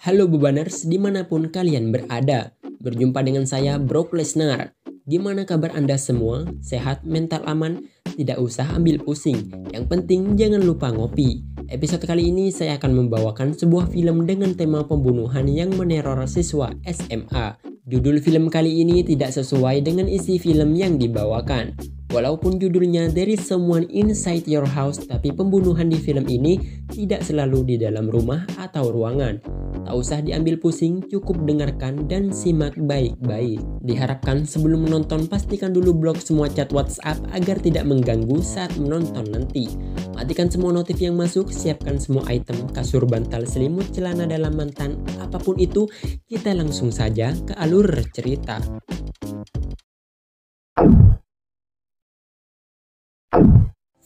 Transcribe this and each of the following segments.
Halo Bebaners, dimanapun kalian berada. Berjumpa dengan saya Brock Lesnar. Gimana kabar Anda semua? Sehat, mental aman? Tidak usah ambil pusing. Yang penting jangan lupa ngopi. Episode kali ini saya akan membawakan sebuah film dengan tema pembunuhan yang meneror siswa SMA. Judul film kali ini tidak sesuai dengan isi film yang dibawakan. Walaupun judulnya There is Someone Inside Your House, tapi pembunuhan di film ini tidak selalu di dalam rumah atau ruangan. Tak usah diambil pusing, cukup dengarkan dan simak baik-baik. Diharapkan sebelum menonton pastikan dulu blok semua chat WhatsApp agar tidak mengganggu saat menonton nanti. Matikan semua notif yang masuk, siapkan semua item, kasur, bantal, selimut, celana dalam mantan, apapun itu, kita langsung saja ke alur cerita.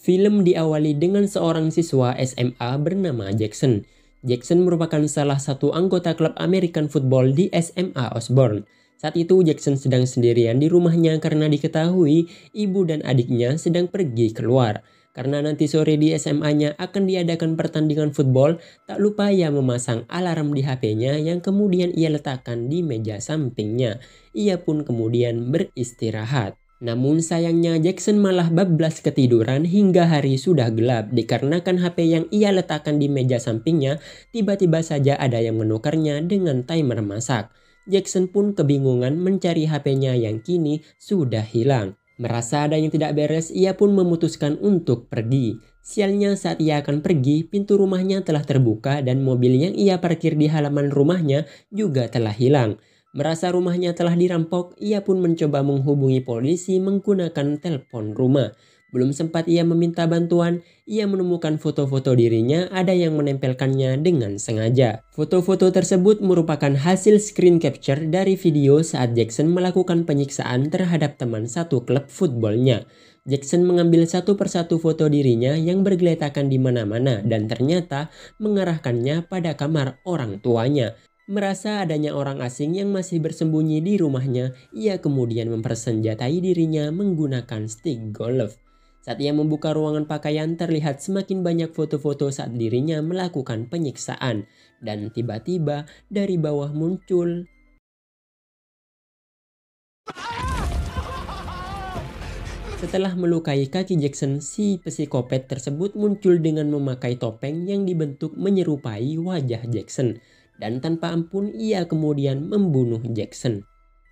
Film diawali dengan seorang siswa SMA bernama Jackson. Jackson merupakan salah satu anggota klub American Football di SMA Osborne. Saat itu Jackson sedang sendirian di rumahnya karena diketahui ibu dan adiknya sedang pergi keluar. Karena nanti sore di SMA-nya akan diadakan pertandingan football, tak lupa ia memasang alarm di HP-nya yang kemudian ia letakkan di meja sampingnya. Ia pun kemudian beristirahat. Namun sayangnya Jackson malah bablas ketiduran hingga hari sudah gelap dikarenakan HP yang ia letakkan di meja sampingnya tiba-tiba saja ada yang menukarnya dengan timer masak. Jackson pun kebingungan mencari HP-nya yang kini sudah hilang. Merasa ada yang tidak beres, ia pun memutuskan untuk pergi. Sialnya saat ia akan pergi, pintu rumahnya telah terbuka dan mobil yang ia parkir di halaman rumahnya juga telah hilang. Merasa rumahnya telah dirampok, ia pun mencoba menghubungi polisi menggunakan telepon rumah. Belum sempat ia meminta bantuan, ia menemukan foto-foto dirinya ada yang menempelkannya dengan sengaja. Foto-foto tersebut merupakan hasil screen capture dari video saat Jackson melakukan penyiksaan terhadap teman satu klub footballnya. Jackson mengambil satu persatu foto dirinya yang bergeletakan di mana-mana dan ternyata mengarahkannya pada kamar orang tuanya. Merasa adanya orang asing yang masih bersembunyi di rumahnya, ia kemudian mempersenjatai dirinya menggunakan stick golf. Saat ia membuka ruangan pakaian, terlihat semakin banyak foto-foto saat dirinya melakukan penyiksaan. Dan tiba-tiba dari bawah muncul setelah melukai kaki Jackson, si psikopat tersebut muncul dengan memakai topeng yang dibentuk menyerupai wajah Jackson. Dan tanpa ampun ia kemudian membunuh Jackson.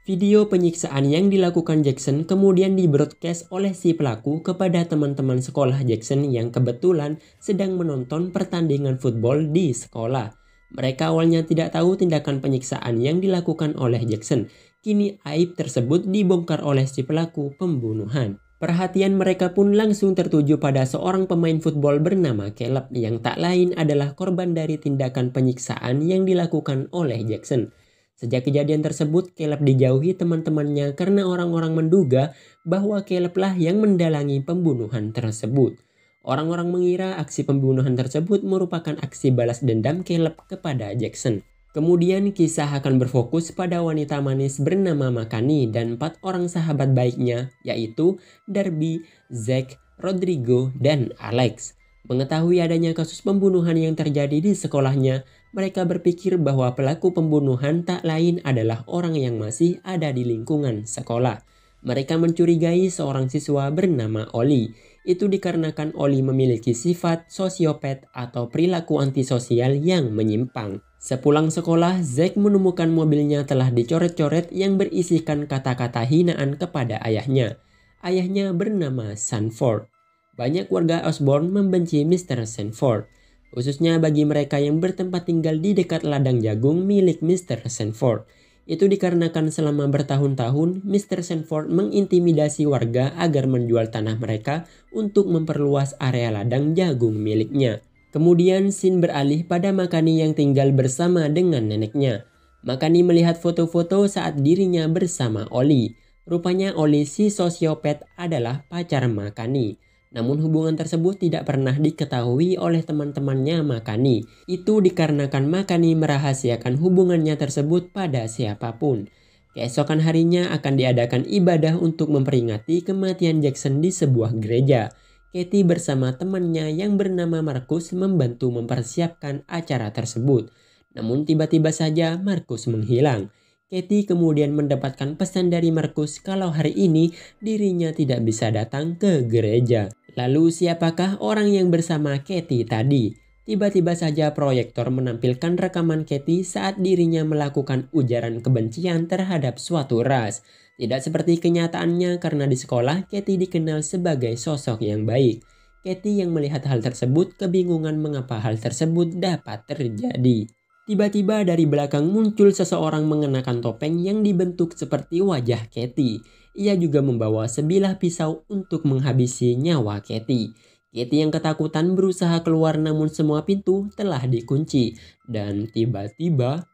Video penyiksaan yang dilakukan Jackson kemudian di-broadcast oleh si pelaku kepada teman-teman sekolah Jackson yang kebetulan sedang menonton pertandingan football di sekolah. Mereka awalnya tidak tahu tindakan penyiksaan yang dilakukan oleh Jackson. Kini aib tersebut dibongkar oleh si pelaku pembunuhan. Perhatian mereka pun langsung tertuju pada seorang pemain football bernama Caleb yang tak lain adalah korban dari tindakan penyiksaan yang dilakukan oleh Jackson. Sejak kejadian tersebut, Caleb dijauhi teman-temannya karena orang-orang menduga bahwa Caleb lah yang mendalangi pembunuhan tersebut. Orang-orang mengira aksi pembunuhan tersebut merupakan aksi balas dendam Caleb kepada Jackson. Kemudian kisah akan berfokus pada wanita manis bernama Makani dan 4 orang sahabat baiknya yaitu Darby, Zack, Rodrigo, dan Alex. Mengetahui adanya kasus pembunuhan yang terjadi di sekolahnya, mereka berpikir bahwa pelaku pembunuhan tak lain adalah orang yang masih ada di lingkungan sekolah. Mereka mencurigai seorang siswa bernama Oli. Itu dikarenakan Oli memiliki sifat sosiopat atau perilaku antisosial yang menyimpang. Sepulang sekolah, Zack menemukan mobilnya telah dicoret-coret yang berisikan kata-kata hinaan kepada ayahnya. Ayahnya bernama Sanford. Banyak warga Osborne membenci Mr. Sanford, khususnya bagi mereka yang bertempat tinggal di dekat ladang jagung milik Mr. Sanford. Itu dikarenakan selama bertahun-tahun Mr. Sanford mengintimidasi warga agar menjual tanah mereka untuk memperluas area ladang jagung miliknya. Kemudian scene beralih pada Makani yang tinggal bersama dengan neneknya. Makani melihat foto-foto saat dirinya bersama Oli. Rupanya Oli si sosiopat adalah pacar Makani. Namun hubungan tersebut tidak pernah diketahui oleh teman-temannya Makani. Itu dikarenakan Makani merahasiakan hubungannya tersebut pada siapapun. Keesokan harinya akan diadakan ibadah untuk memperingati kematian Jackson di sebuah gereja. Katie bersama temannya yang bernama Marcus membantu mempersiapkan acara tersebut. Namun tiba-tiba saja Marcus menghilang. Katie kemudian mendapatkan pesan dari Marcus kalau hari ini dirinya tidak bisa datang ke gereja. Lalu siapakah orang yang bersama Katie tadi? Tiba-tiba saja proyektor menampilkan rekaman Katie saat dirinya melakukan ujaran kebencian terhadap suatu ras. Tidak seperti kenyataannya karena di sekolah Katie dikenal sebagai sosok yang baik. Katie yang melihat hal tersebut kebingungan mengapa hal tersebut dapat terjadi. Tiba-tiba dari belakang muncul seseorang mengenakan topeng yang dibentuk seperti wajah Katie. Ia juga membawa sebilah pisau untuk menghabisi nyawa Katie. Katie yang ketakutan berusaha keluar namun semua pintu telah dikunci. Dan tiba-tiba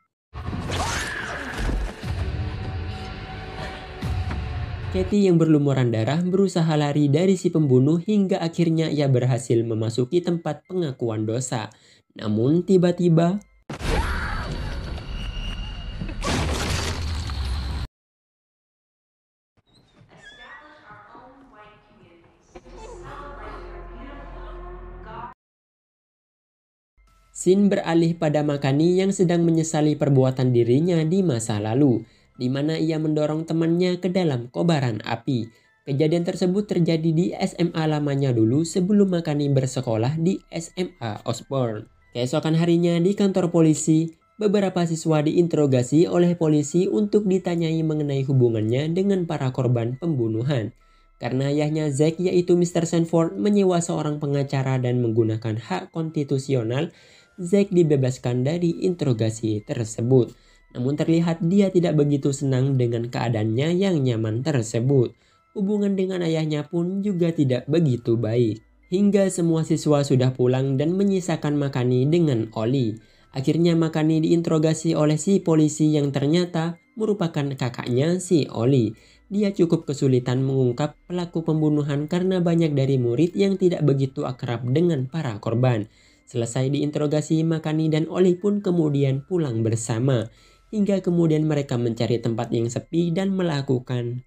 Katie yang berlumuran darah berusaha lari dari si pembunuh hingga akhirnya ia berhasil memasuki tempat pengakuan dosa. Namun tiba-tiba Sin beralih pada Makani yang sedang menyesali perbuatan dirinya di masa lalu, di mana ia mendorong temannya ke dalam kobaran api. Kejadian tersebut terjadi di SMA lamanya dulu sebelum Makani bersekolah di SMA Osborne. Keesokan harinya di kantor polisi, beberapa siswa diinterogasi oleh polisi untuk ditanyai mengenai hubungannya dengan para korban pembunuhan. Karena ayahnya Zack yaitu Mr. Sanford menyewa seorang pengacara dan menggunakan hak konstitusional, Zack dibebaskan dari interogasi tersebut. Namun terlihat dia tidak begitu senang dengan keadaannya yang nyaman tersebut. Hubungan dengan ayahnya pun juga tidak begitu baik. Hingga semua siswa sudah pulang dan menyisakan Makani dengan Oli. Akhirnya Makani diinterogasi oleh si polisi yang ternyata merupakan kakaknya si Oli. Dia cukup kesulitan mengungkap pelaku pembunuhan karena banyak dari murid yang tidak begitu akrab dengan para korban. Selesai diinterogasi, Makani dan Oli pun kemudian pulang bersama. Hingga kemudian mereka mencari tempat yang sepi dan melakukan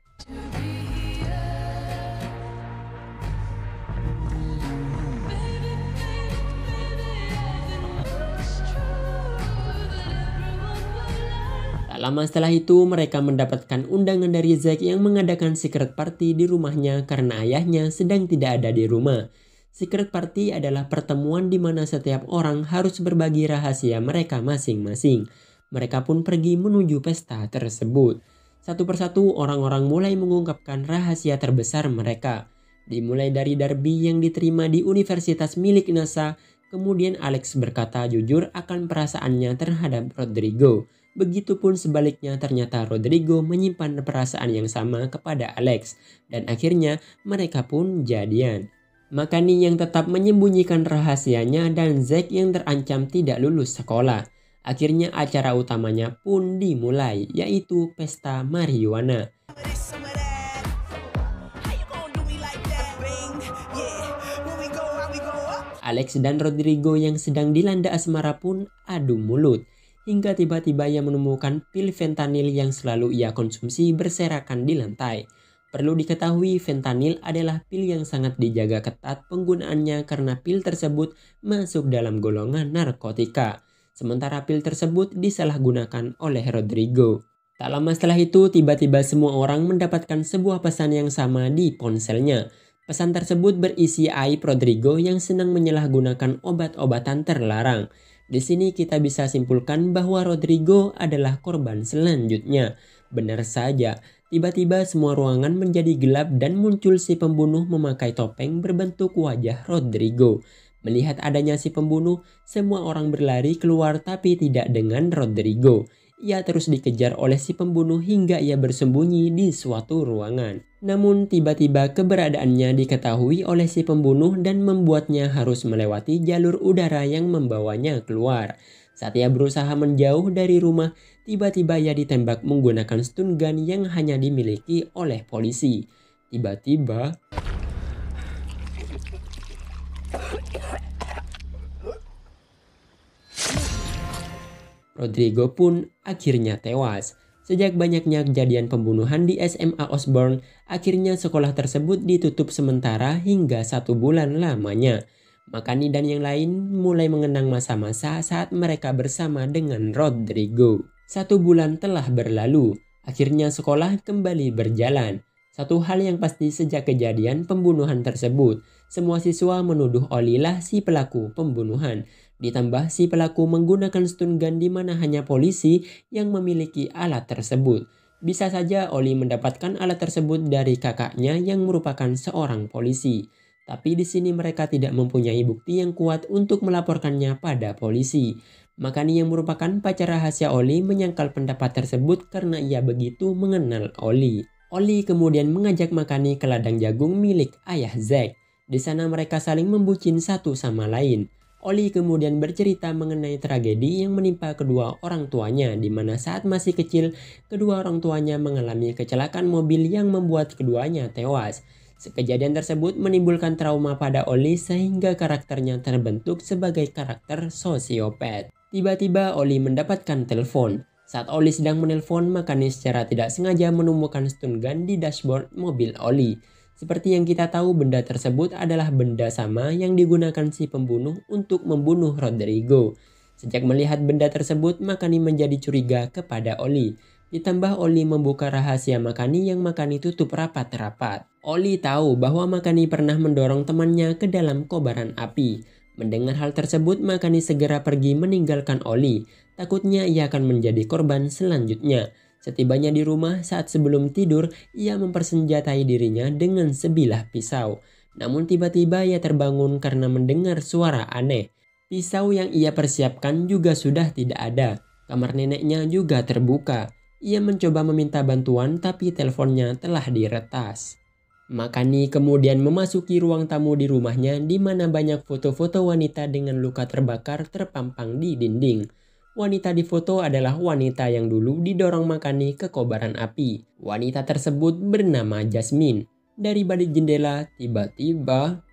Tak lama setelah itu mereka mendapatkan undangan dari Zack yang mengadakan secret party di rumahnya karena ayahnya sedang tidak ada di rumah. Secret party adalah pertemuan di mana setiap orang harus berbagi rahasia mereka masing-masing. Mereka pun pergi menuju pesta tersebut. Satu persatu orang-orang mulai mengungkapkan rahasia terbesar mereka. Dimulai dari Darby yang diterima di universitas milik NASA, kemudian Alex berkata jujur akan perasaannya terhadap Rodrigo. Begitupun sebaliknya ternyata Rodrigo menyimpan perasaan yang sama kepada Alex. Dan akhirnya mereka pun jadian. Makani yang tetap menyembunyikan rahasianya dan Zack yang terancam tidak lulus sekolah. Akhirnya acara utamanya pun dimulai, yaitu pesta marijuana. Alex dan Rodrigo yang sedang dilanda asmara pun adu mulut. Hingga tiba-tiba ia menemukan pil fentanyl yang selalu ia konsumsi berserakan di lantai. Perlu diketahui fentanyl adalah pil yang sangat dijaga ketat penggunaannya karena pil tersebut masuk dalam golongan narkotika. Sementara pil tersebut disalahgunakan oleh Rodrigo. Tak lama setelah itu tiba-tiba semua orang mendapatkan sebuah pesan yang sama di ponselnya. Pesan tersebut berisi aib Rodrigo yang senang menyalahgunakan obat-obatan terlarang. Di sini kita bisa simpulkan bahwa Rodrigo adalah korban selanjutnya. Benar saja, tiba-tiba semua ruangan menjadi gelap dan muncul si pembunuh memakai topeng berbentuk wajah Rodrigo. Melihat adanya si pembunuh, semua orang berlari keluar tapi tidak dengan Rodrigo. Ia terus dikejar oleh si pembunuh hingga ia bersembunyi di suatu ruangan. Namun tiba-tiba keberadaannya diketahui oleh si pembunuh dan membuatnya harus melewati jalur udara yang membawanya keluar. Saat ia berusaha menjauh dari rumah, tiba-tiba ia ditembak menggunakan stun gun yang hanya dimiliki oleh polisi. Tiba-tiba Rodrigo pun akhirnya tewas. Sejak banyaknya kejadian pembunuhan di SMA Osborne, akhirnya sekolah tersebut ditutup sementara hingga 1 bulan lamanya. Makani dan yang lain mulai mengenang masa-masa saat mereka bersama dengan Rodrigo. 1 bulan telah berlalu, akhirnya sekolah kembali berjalan. Satu hal yang pasti sejak kejadian pembunuhan tersebut, semua siswa menuduh Oli lah si pelaku pembunuhan. Ditambah si pelaku menggunakan stun gun di mana hanya polisi yang memiliki alat tersebut. Bisa saja Oli mendapatkan alat tersebut dari kakaknya yang merupakan seorang polisi. Tapi di sini mereka tidak mempunyai bukti yang kuat untuk melaporkannya pada polisi. Makani yang merupakan pacar rahasia Oli menyangkal pendapat tersebut karena ia begitu mengenal Oli. Oli kemudian mengajak Makani ke ladang jagung milik ayah Zack. Di sana mereka saling membucin satu sama lain. Oli kemudian bercerita mengenai tragedi yang menimpa kedua orang tuanya, di mana saat masih kecil, kedua orang tuanya mengalami kecelakaan mobil yang membuat keduanya tewas. Kejadian tersebut menimbulkan trauma pada Oli sehingga karakternya terbentuk sebagai karakter sosiopat. Tiba-tiba Oli mendapatkan telepon. Saat Oli sedang menelpon, Makani secara tidak sengaja menemukan stun gun di dashboard mobil Oli. Seperti yang kita tahu, benda tersebut adalah benda sama yang digunakan si pembunuh untuk membunuh Rodrigo. Sejak melihat benda tersebut, Makani menjadi curiga kepada Oli. Ditambah Oli membuka rahasia Makani yang Makani tutup rapat-rapat. Oli tahu bahwa Makani pernah mendorong temannya ke dalam kobaran api. Mendengar hal tersebut, Makani segera pergi meninggalkan Oli. Takutnya ia akan menjadi korban selanjutnya. Setibanya di rumah, saat sebelum tidur, ia mempersenjatai dirinya dengan sebilah pisau. Namun tiba-tiba ia terbangun karena mendengar suara aneh. Pisau yang ia persiapkan juga sudah tidak ada. Kamar neneknya juga terbuka. Ia mencoba meminta bantuan tapi teleponnya telah diretas. Makani kemudian memasuki ruang tamu di rumahnya di mana banyak foto-foto wanita dengan luka terbakar terpampang di dinding. Wanita di foto adalah wanita yang dulu didorong Makani ke kobaran api. Wanita tersebut bernama Jasmine. Dari balik jendela, tiba-tiba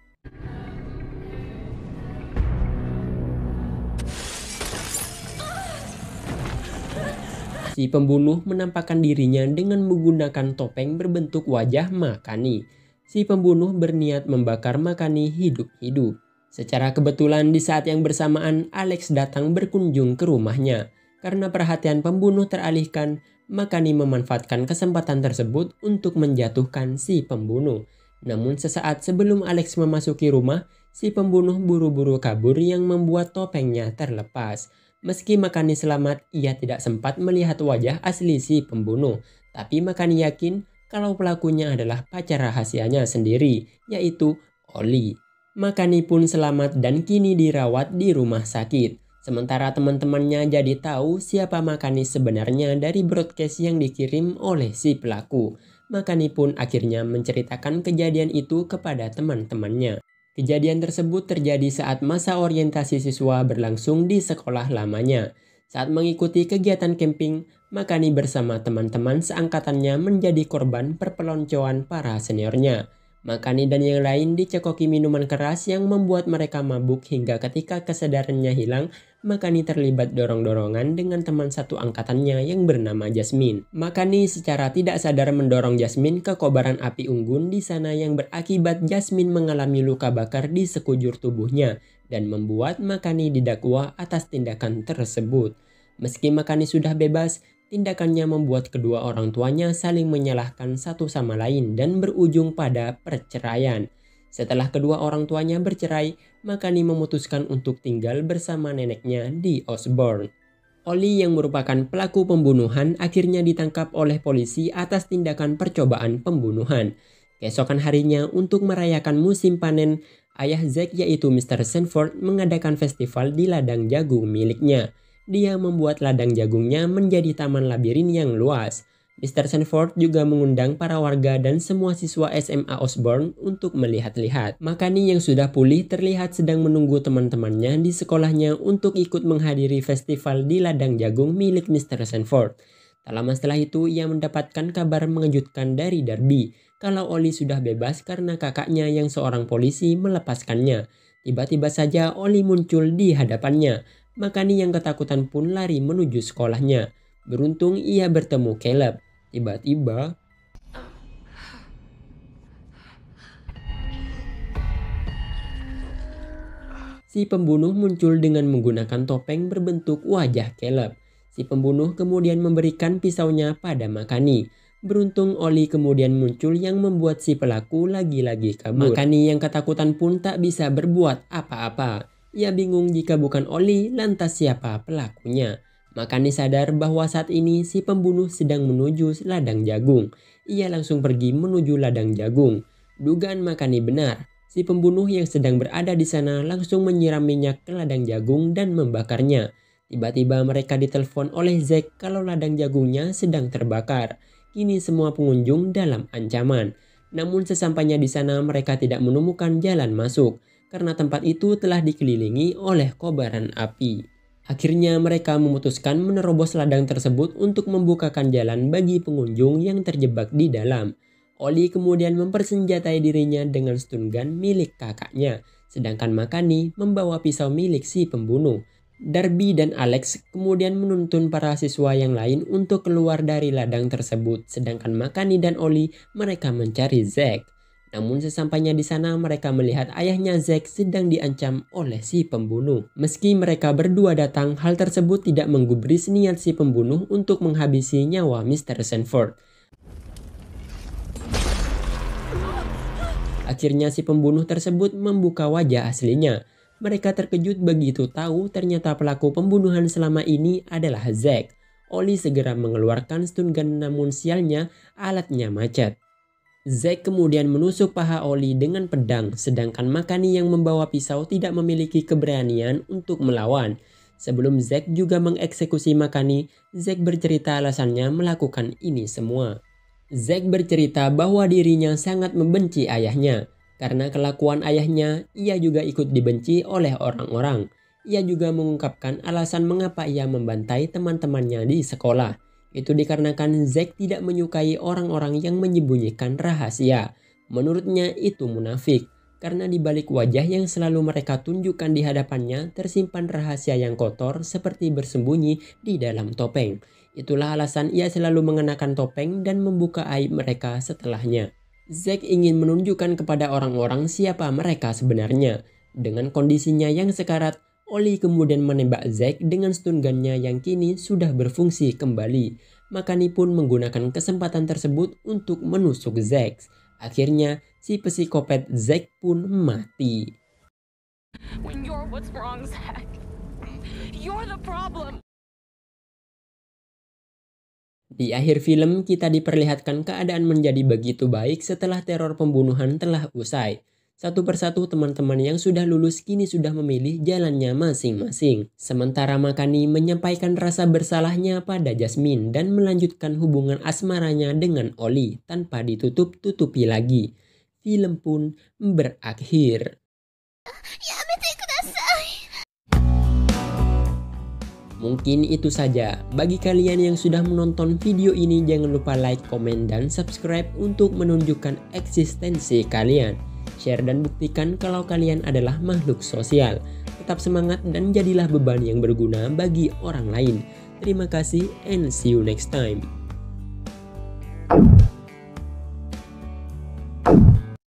si pembunuh menampakkan dirinya dengan menggunakan topeng berbentuk wajah Makani. Si pembunuh berniat membakar Makani hidup-hidup. Secara kebetulan di saat yang bersamaan Alex datang berkunjung ke rumahnya. Karena perhatian pembunuh teralihkan, Makani memanfaatkan kesempatan tersebut untuk menjatuhkan si pembunuh. Namun sesaat sebelum Alex memasuki rumah, si pembunuh buru-buru kabur yang membuat topengnya terlepas. Meski Makani selamat, ia tidak sempat melihat wajah asli si pembunuh. Tapi Makani yakin kalau pelakunya adalah pacar rahasianya sendiri, yaitu Oli. Makani pun selamat dan kini dirawat di rumah sakit. Sementara teman-temannya jadi tahu siapa Makani sebenarnya dari broadcast yang dikirim oleh si pelaku. Makani pun akhirnya menceritakan kejadian itu kepada teman-temannya. Kejadian tersebut terjadi saat masa orientasi siswa berlangsung di sekolah lamanya. Saat mengikuti kegiatan camping, Makani bersama teman-teman seangkatannya menjadi korban perpeloncoan para seniornya. Makani dan yang lain dicekoki minuman keras yang membuat mereka mabuk hingga ketika kesadarannya hilang, Makani terlibat dorong-dorongan dengan teman satu angkatannya yang bernama Jasmine. Makani secara tidak sadar mendorong Jasmine ke kobaran api unggun di sana yang berakibat Jasmine mengalami luka bakar di sekujur tubuhnya dan membuat Makani didakwa atas tindakan tersebut. Meski Makani sudah bebas, tindakannya membuat kedua orang tuanya saling menyalahkan satu sama lain dan berujung pada perceraian. Setelah kedua orang tuanya bercerai, Makani memutuskan untuk tinggal bersama neneknya di Osborne. Oli yang merupakan pelaku pembunuhan akhirnya ditangkap oleh polisi atas tindakan percobaan pembunuhan. Keesokan harinya untuk merayakan musim panen, ayah Zack yaitu Mr. Sanford mengadakan festival di ladang jagung miliknya. Dia membuat ladang jagungnya menjadi taman labirin yang luas. Mr. Sanford juga mengundang para warga dan semua siswa SMA Osborne untuk melihat-lihat. Makani yang sudah pulih terlihat sedang menunggu teman-temannya di sekolahnya untuk ikut menghadiri festival di ladang jagung milik Mr. Sanford. Tak lama setelah itu ia mendapatkan kabar mengejutkan dari Darby kalau Oli sudah bebas karena kakaknya yang seorang polisi melepaskannya. Tiba-tiba saja Oli muncul di hadapannya. Makani yang ketakutan pun lari menuju sekolahnya. Beruntung ia bertemu Caleb. Tiba-tiba si pembunuh muncul dengan menggunakan topeng berbentuk wajah Caleb. Si pembunuh kemudian memberikan pisaunya pada Makani. Beruntung Oli kemudian muncul yang membuat si pelaku lagi-lagi kabur. Makani yang ketakutan pun tak bisa berbuat apa-apa. Ia bingung jika bukan Oli, lantas siapa pelakunya. Makani sadar bahwa saat ini si pembunuh sedang menuju ladang jagung. Ia langsung pergi menuju ladang jagung. Dugaan Makani benar. Si pembunuh yang sedang berada di sana langsung menyiram minyak ke ladang jagung dan membakarnya. Tiba-tiba mereka ditelepon oleh Zack kalau ladang jagungnya sedang terbakar. Kini semua pengunjung dalam ancaman. Namun sesampainya di sana mereka tidak menemukan jalan masuk karena tempat itu telah dikelilingi oleh kobaran api. Akhirnya mereka memutuskan menerobos ladang tersebut untuk membukakan jalan bagi pengunjung yang terjebak di dalam. Oli kemudian mempersenjatai dirinya dengan stun gun milik kakaknya, sedangkan Makani membawa pisau milik si pembunuh. Darby dan Alex kemudian menuntun para siswa yang lain untuk keluar dari ladang tersebut, sedangkan Makani dan Oli mereka mencari Zack. Namun sesampainya di sana mereka melihat ayahnya Zack sedang diancam oleh si pembunuh. Meski mereka berdua datang, hal tersebut tidak menggubris niat si pembunuh untuk menghabisi nyawa Mr. Sanford. Akhirnya si pembunuh tersebut membuka wajah aslinya. Mereka terkejut begitu tahu ternyata pelaku pembunuhan selama ini adalah Zack. Oli segera mengeluarkan stun gun namun sialnya alatnya macet. Zack kemudian menusuk paha Oli dengan pedang, sedangkan Makani yang membawa pisau tidak memiliki keberanian untuk melawan. Sebelum Zack juga mengeksekusi Makani, Zack bercerita alasannya melakukan ini semua. Zack bercerita bahwa dirinya sangat membenci ayahnya. Karena kelakuan ayahnya, ia juga ikut dibenci oleh orang-orang. Ia juga mengungkapkan alasan mengapa ia membantai teman-temannya di sekolah. Itu dikarenakan Zack tidak menyukai orang-orang yang menyembunyikan rahasia. Menurutnya itu munafik. Karena di balik wajah yang selalu mereka tunjukkan di hadapannya tersimpan rahasia yang kotor seperti bersembunyi di dalam topeng. Itulah alasan ia selalu mengenakan topeng dan membuka aib mereka setelahnya. Zack ingin menunjukkan kepada orang-orang siapa mereka sebenarnya. Dengan kondisinya yang sekarat, Oli kemudian menembak Zack dengan stun gun-nya yang kini sudah berfungsi kembali. Makani pun menggunakan kesempatan tersebut untuk menusuk Zack. Akhirnya, si psikopat Zack pun mati. When you're what's wrong, Zack. You're the problem. Di akhir film, kita diperlihatkan keadaan menjadi begitu baik setelah teror pembunuhan telah usai. Satu persatu teman-teman yang sudah lulus kini sudah memilih jalannya masing-masing. Sementara Makani menyampaikan rasa bersalahnya pada Jasmine dan melanjutkan hubungan asmaranya dengan Oli tanpa ditutup-tutupi lagi. Film pun berakhir. Mungkin itu saja. Bagi kalian yang sudah menonton video ini, jangan lupa like, komen, dan subscribe untuk menunjukkan eksistensi kalian. Share dan buktikan kalau kalian adalah makhluk sosial. Tetap semangat dan jadilah beban yang berguna bagi orang lain. Terima kasih and see you next time.